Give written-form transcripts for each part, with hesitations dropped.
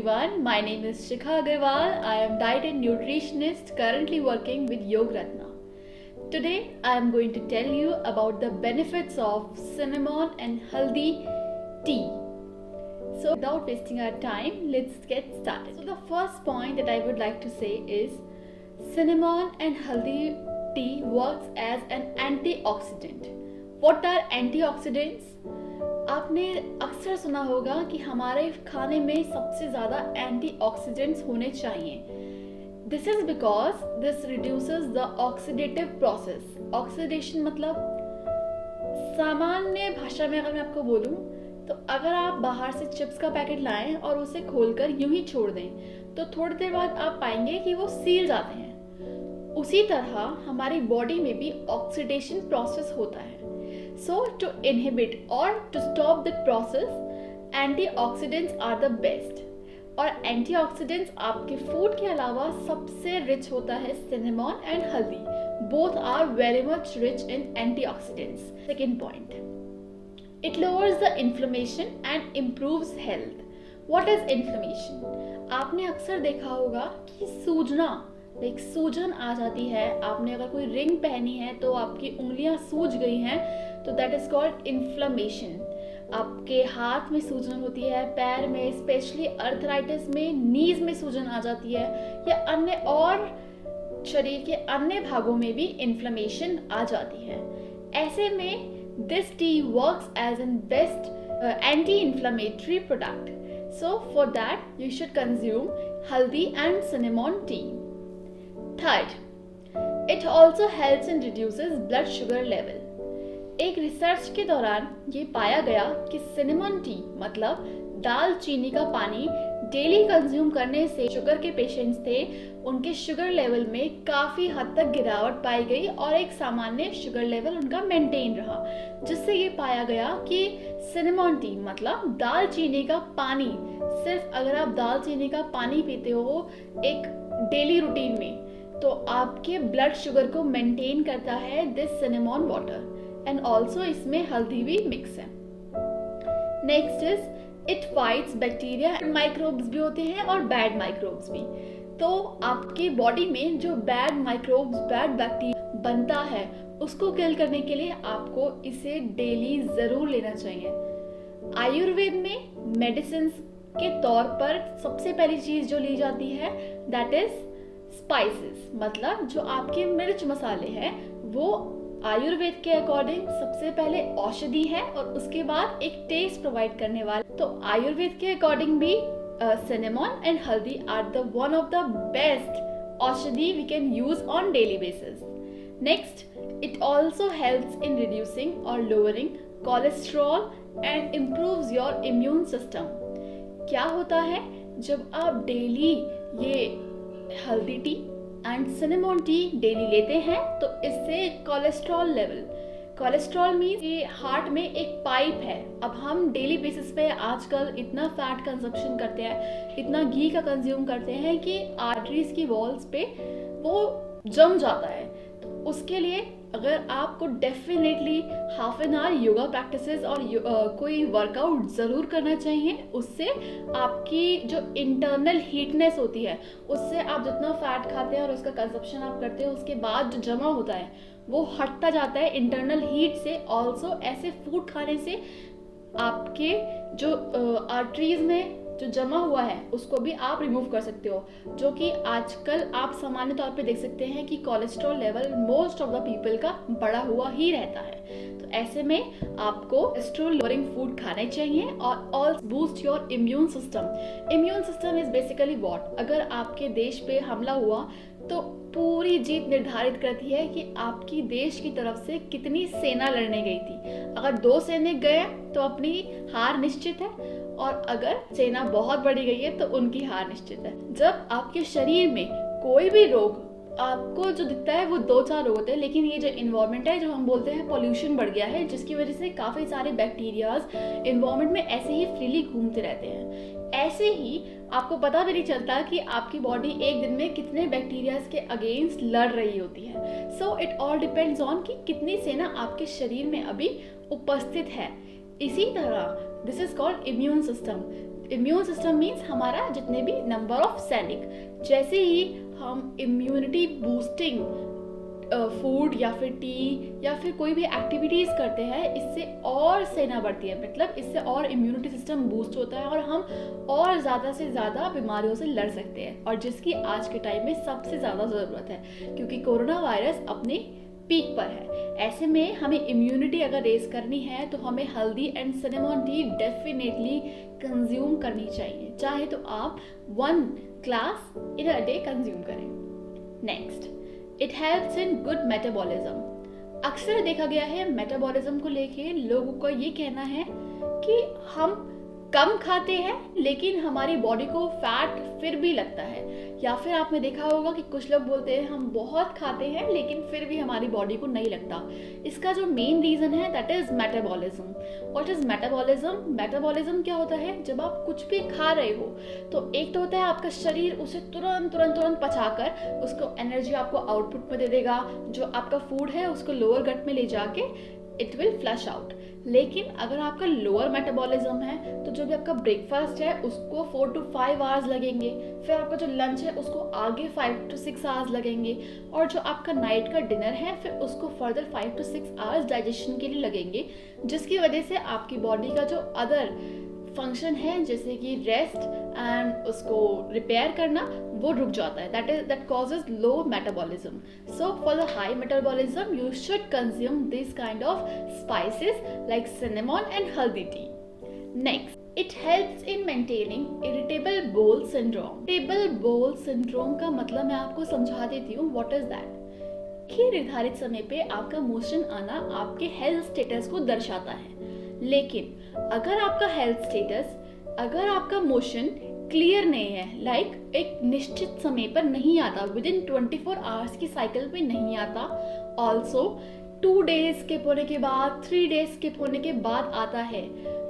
everyone, my name is Shikha Agarwal. I am diet and nutritionist currently working with Yog Ratna. Today I am going to tell you about the benefits of cinnamon and haldi tea. So without wasting our time, let's get started. So the first point that I would like to say is cinnamon and haldi tea works as an antioxidant. What are antioxidants? आपने अक्सर सुना होगा कि हमारे खाने में सबसे ज़्यादा एंटीऑक्सीडेंट्स होने चाहिए. This is because this reduces the oxidative process. Oxidation मतलब सामान्य भाषा में अगर मैं आपको बोलूँ तो अगर आप बाहर से चिप्स का पैकेट लाएं और उसे खोलकर यूं ही छोड़ दें तो थोड़ी देर बाद आप पाएंगे कि वो सील जाते हैं. उसी तरह हमारी बॉडी में भी ऑक्सीडेशन प्रोसेस होता है. So to inhibit or to stop the process, antioxidants are the best. और antioxidants आपके फूड के अलावा सबसे रिच होता है cinnamon and haldi. Both are very much rich in antioxidants. Second point, it lowers the inflammation and improves health. What is inflammation? आपने अक्सर देखा होगा कि सूजन आ जाती है. आपने अगर कोई रिंग पहनी है तो आपकी उंगलियां सूज गई हैं तो दैट इज कॉल्ड इन्फ्लेमेशन. आपके हाथ में सूजन होती है, पैर में, स्पेशली अर्थराइटिस में, नीज में सूजन आ जाती है, या अन्य और शरीर के अन्य भागों में भी इन्फ्लेमेशन आ जाती है. ऐसे में this tea works as an best anti inflammatory product. So for that you should consume haldi and cinnamon tea. Third, it also helps in reduces blood sugar level. एक रिसर्च के दौरान ये पाया गया कि सिनेमन टी मतलब दालचीनी का पानी डेली कंज्यूम करने से शुगर के पेशेंट्स थे उनके शुगर लेवल में काफ़ी हद तक गिरावट पाई गई और एक सामान्य शुगर लेवल उनका मेंटेन रहा. जिससे ये पाया गया कि सिनेमन टी मतलब दालचीनी का पानी, सिर्फ अगर आप दालचीनी का पानी पीते हो एक डेली रूटीन में तो आपके ब्लड शुगर को मेंटेन करता है this cinnamon water. And also इसमें हल्दी भी मिक्स है. Next is it fights bacteria. Microbes भी होते हैं और बैड माइक्रोब्स भी. तो आपकी बॉडी में जो बैड माइक्रोब्स, बैड बैक्टीरिया बनता है उसको किल करने के लिए आपको इसे डेली जरूर लेना चाहिए. आयुर्वेद में मेडिसिन के तौर पर सबसे पहली चीज जो ली जाती है दैट इज स्पाइसेस. मतलब जो आपके मिर्च मसाले हैं वो आयुर्वेद के अकॉर्डिंग सबसे पहले औषधि है और उसके बाद एक टेस्ट प्रोवाइड करने वाले. तो आयुर्वेद के अकॉर्डिंग भी cinnamon and haldi are the one of the best औषधि we can use on daily basis. Next, it also helps in reducing or lowering cholesterol and improves your immune system. क्या होता है जब आप डेली ये हल्दी T and cinnamon T daily लेते हैं तो इससे कोलेस्ट्रॉल मीन्स ये हार्ट में एक पाइप है. अब हम डेली बेसिस पे आजकल इतना फैट कंजप्शन करते हैं, इतना घी का कंज्यूम करते हैं कि आर्टरीज की वॉल्स पे वो जम जाता है. तो उसके लिए अगर आपको definitely half an hour yoga practices और कोई वर्कआउट ज़रूर करना चाहिए. उससे आपकी जो इंटरनल हीटनेस होती है उससे आप जितना फैट खाते हैं और उसका कंजप्शन आप करते हैं उसके बाद जो जमा होता है वो हटता जाता है इंटरनल हीट से. ऑल्सो ऐसे फूड खाने से आपके जो आर्टरीज में जो जमा हुआ है उसको भी आप रिमूव कर सकते हो, जो कि आजकल आप सामान्य तौर पे देख सकते हैं कि cholesterol level most of the people का बढ़ा हुआ ही रहता है. तो ऐसे में आपको कोलेस्ट्रॉल लोअरिंग फूड खाने चाहिए और also boost your immune system. Immune system is basically what, अगर आपके देश पे हमला हुआ तो पूरी जीत निर्धारित करती है कि आपकी देश की तरफ से कितनी सेना लड़ने गई थी. अगर 2 सैनिक गए तो अपनी हार निश्चित है और अगर सेना बहुत बड़ी गई है तो उनकी हार निश्चित है. जब आपके शरीर में कोई भी रोग आपको जो दिखता है वो 2-4 रोग होते हैं, लेकिन ये जो इन्वायरमेंट है जो हम बोलते हैं पॉल्यूशन बढ़ गया है जिसकी वजह से काफ़ी सारे बैक्टीरियाज इन्वायरमेंट में ऐसे ही फ्रीली घूमते रहते हैं. ऐसे ही आपको पता भी नहीं चलता कि आपकी बॉडी एक दिन में कितने बैक्टीरियाज के अगेंस्ट लड़ रही होती है. So it all depends on कि कितनी सेना आपके शरीर में अभी उपस्थित है. इसी तरह this is called immune system. Immune system means हमारा जितने भी नंबर ऑफ सैनिक। जैसे ही हम इम्यूनिटी बूस्टिंग फूड या फिर टी या फिर कोई भी एक्टिविटीज़ करते हैं, इससे और सेना बढ़ती है, मतलब इससे और इम्यूनिटी सिस्टम बूस्ट होता है और हम और ज़्यादा से ज़्यादा बीमारियों से लड़ सकते हैं, और जिसकी आज के टाइम में सबसे ज़्यादा ज़रूरत है, क्योंकि कोरोना वायरस अपने पीक पर है। ऐसे में हमें इम्यूनिटी अगर रेज करनी है तो हमें haldi and cinnamon tea definitely consume करनी चाहिए, चाहे तो आप 1 glass in a day consume करें। Next, it helps in good metabolism. अक्सर देखा गया है मेटाबॉलिज्म को लेके लोगों का ये कहना है कि हम कम खाते हैं लेकिन हमारी बॉडी को फैट फिर भी लगता है, या फिर आपने देखा होगा कि कुछ लोग बोलते हैं हम बहुत खाते हैं लेकिन फिर भी हमारी बॉडी को नहीं लगता। इसका जो मेन रीजन है that is metabolism. What is metabolism? Metabolism क्या होता है, जब आप कुछ भी खा रहे हो तो एक तो होता है आपका शरीर उसे तुरंत पचाकर उसको एनर्जी आपको आउटपुट में दे देगा, जो आपका फूड है उसको लोअर गट में ले जाके इट विल फ्लश आउट। लेकिन अगर आपका लोअर मेटाबॉलिज्म है तो जो भी आपका ब्रेकफास्ट है उसको 4 to 5 आवर्स लगेंगे, फिर आपका जो लंच है उसको आगे 5 to 6 आवर्स लगेंगे, और जो आपका नाइट का डिनर है फिर उसको फर्दर 5 to 6 आवर्स डाइजेशन के लिए लगेंगे, जिसकी वजह से आपकी बॉडी का जो अदर फंक्शन है जैसे कि रेस्ट एंड उसको रिपेयर करना वो रुक जाता है। That causes low metabolism. So for the high metabolism you should consume this kind of spices like cinnamon and haldi tea. Next, it helps in maintaining irritable bowel syndrome. Irritable bowel syndrome का मतलब मैं आपको समझा देती हूँ what is that. कि निर्धारित समय पे आपका मोशन आना आपके हेल्थ स्टेटस को दर्शाता है, लेकिन अगर आपका हेल्थ स्टेटस, अगर आपका मोशन क्लियर नहीं है, लाइक एक निश्चित समय पर नहीं आता, विद इन 24 आवर्स की साइकिल पे नहीं आता, ऑल्सो 2 डेज स्किप होने के बाद 3 डेज स्किप होने के बाद आता है,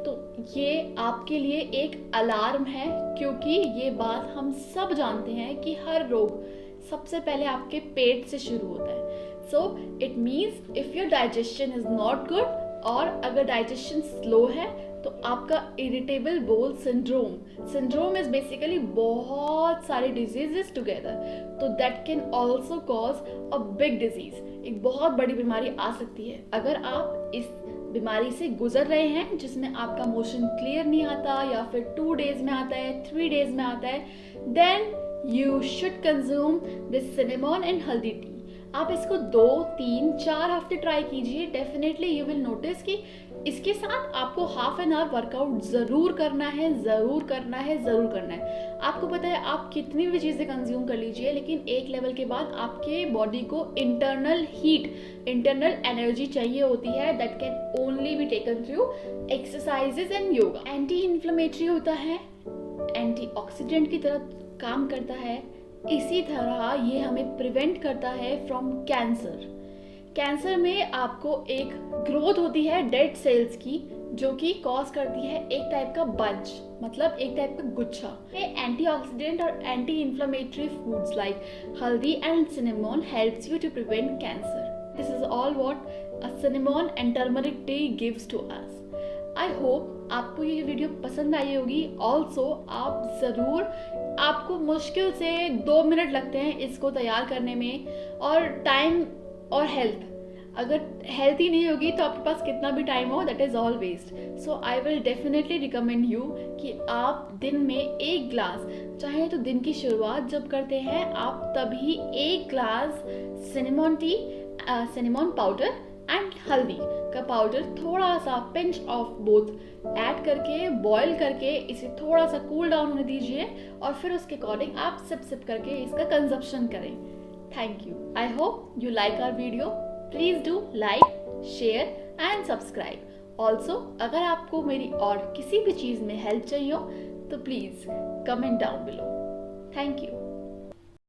तो ये आपके लिए एक अलार्म है, क्योंकि ये बात हम सब जानते हैं कि हर रोग सबसे पहले आपके पेट से शुरू होता है। So it means if your digestion is not good, और अगर डाइजेशन स्लो है तो आपका irritable bowel syndrome is basically बहुत सारे डिजीजेस टुगेदर, तो that can also cause a big disease, एक बहुत बड़ी बीमारी आ सकती है। अगर आप इस बीमारी से गुजर रहे हैं जिसमें आपका मोशन क्लियर नहीं आता, या फिर 2 डेज में आता है, 3 डेज में आता है, then you should consume this cinnamon and haldi tea. आप इसको 2, 3, 4 हफ्ते ट्राई कीजिए, डेफिनेटली यू विल नोटिस कि इसके साथ आपको हाफ एन आवर वर्कआउट जरूर करना है। आपको पता है आप कितनी भी चीजें कंज्यूम कर लीजिए, लेकिन एक लेवल के बाद आपके बॉडी को इंटरनल हीट, इंटरनल एनर्जी चाहिए होती है, that can only be taken through exercises and yoga. Anti inflammatory होता है, एंटीऑक्सीडेंट की तरह काम करता है, इसी तरह ये हमें प्रिवेंट करता है फ्रॉम कैंसर में आपको एक ग्रोथ होती है डेड सेल्स की, जो कि कॉज करती है एक टाइप का बंच, मतलब एक टाइप का गुच्छा। एंटीऑक्सीडेंट और anti inflammatory foods like haldi and cinnamon helps you to prevent cancer. This is all what a cinnamon and turmeric tea gives to us. I hope आपको ये वीडियो पसंद आई होगी। ऑल्सो आप ज़रूर, आपको मुश्किल से 2 मिनट लगते हैं इसको तैयार करने में, और टाइम और हेल्थ, अगर हेल्थ ही नहीं होगी तो आपके पास कितना भी टाइम हो, that is all waste. So I will definitely recommend you कि आप दिन में 1 ग्लास, चाहे तो दिन की शुरुआत जब करते हैं आप तभी 1 glass cinnamon T, cinnamon powder and हल्दी का पाउडर, थोड़ा सा पिंच ऑफ बोथ ऐड करके बॉईल करके इसे थोड़ा सा कूल डाउन होने दीजिए, और फिर उसके अकॉर्डिंग आप सिप करके इसका कंजप्शन करें। Thank you. I hope you like our video. Please do like, share and subscribe. Also अगर आपको मेरी और किसी भी चीज़ में हेल्प चाहिए हो तो please comment down below. Thank you.